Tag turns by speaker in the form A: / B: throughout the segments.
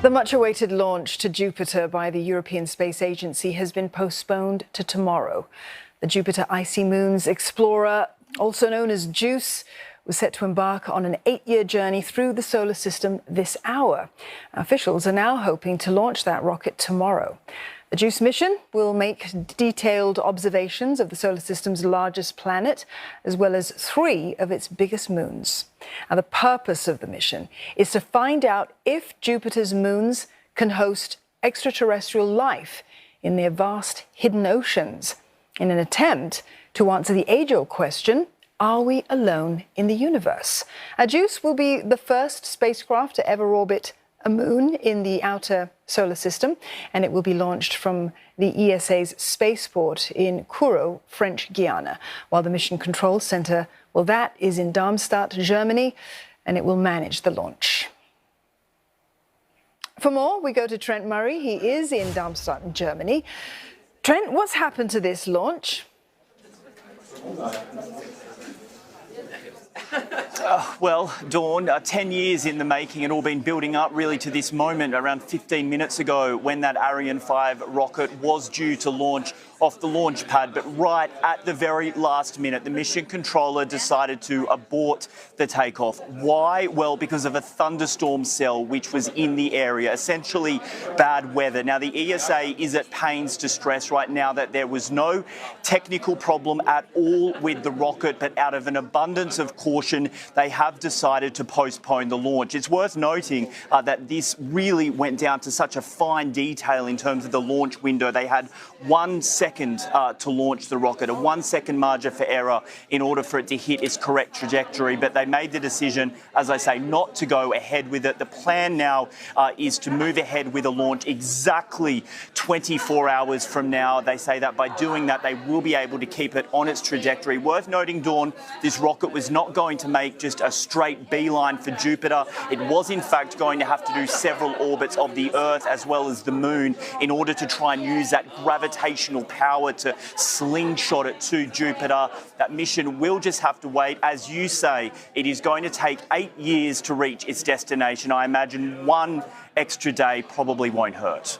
A: The much-awaited launch to Jupiter by the European Space Agency has been postponed to tomorrow. The Jupiter Icy Moons Explorer, also known as JUICE, was set to embark on an 8-year journey through the solar system this hour. Officials are now hoping to launch that rocket tomorrow. The JUICE mission will make detailed observations of the solar system's largest planet, as well as 3 of its biggest moons. Now, the purpose of the mission is to find out if Jupiter's moons can host extraterrestrial life in their vast hidden oceans, in an attempt to answer the age-old question, are we alone in the universe? JUICE will be the first spacecraft to ever orbit a moon in the outer solar system, and it will be launched from the ESA's spaceport in Kourou, French Guiana, while the Mission Control Center, well, that is in Darmstadt, Germany, and it will manage the launch. For more, we go to Trent Murray. He is in Darmstadt, Germany. Trent, what's happened to this launch?
B: Well, Dawn, 10 years in the making and all been building up really to this moment around 15 minutes ago when that Ariane 5 rocket was due to launch off the launch pad, but right at the very last minute, the mission controller decided to abort the takeoff. Why? Well, because of a thunderstorm cell which was in the area, essentially bad weather. Now, the ESA is at pains to stress right now that there was no technical problem at all with the rocket, but out of an abundance of caution, they have decided to postpone the launch. It's worth noting that this really went down to such a fine detail in terms of the launch window. They had 1 second to launch the rocket, a 1 second margin for error in order for it to hit its correct trajectory. But they made the decision, as I say, not to go ahead with it. The plan now is to move ahead with a launch exactly 24 hours from now. They say that by doing that, they will be able to keep it on its trajectory. Worth noting, Dawn, this rocket was not going to make just a straight beeline for Jupiter. It was, in fact, going to have to do several orbits of the Earth as well as the Moon in order to try and use that gravitational power to slingshot it to Jupiter. That mission will just have to wait. As you say, it is going to take 8 years to reach its destination. I imagine 1 extra day probably won't hurt.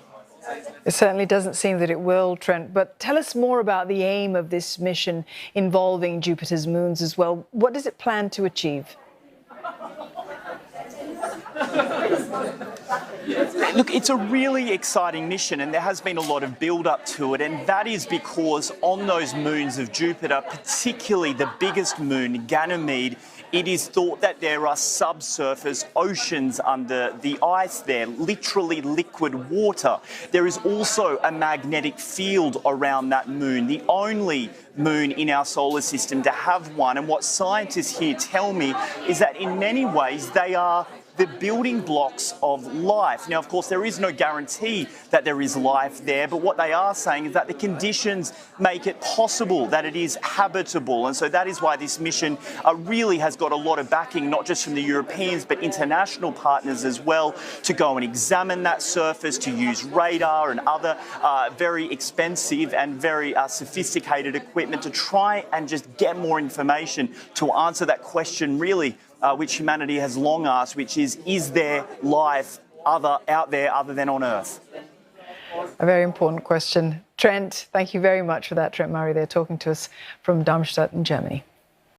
A: It certainly doesn't seem that it will, Trent, but tell us more about the aim of this mission involving Jupiter's moons as well. What does it plan to achieve?
B: Look, it's a really exciting mission and there has been a lot of build-up to it, and that is because on those moons of Jupiter, particularly the biggest moon, Ganymede, it is thought that there are subsurface oceans under the ice there, literally liquid water. There is also a magnetic field around that moon, the only moon in our solar system to have one. And what scientists here tell me is that in many ways they are the building blocks of life. Now, of course, there is no guarantee that there is life there, but what they are saying is that the conditions make it possible that it is habitable. And so that is why this mission really has got a lot of backing, not just from the Europeans, but international partners as well, to go and examine that surface, to use radar and other very expensive and very sophisticated equipment to try and just get more information to answer that question, really, which humanity has long asked, which is there life out there other than on Earth?
A: A very important question. Trent, thank you very much for that. Trent Murray there talking to us from Darmstadt in Germany.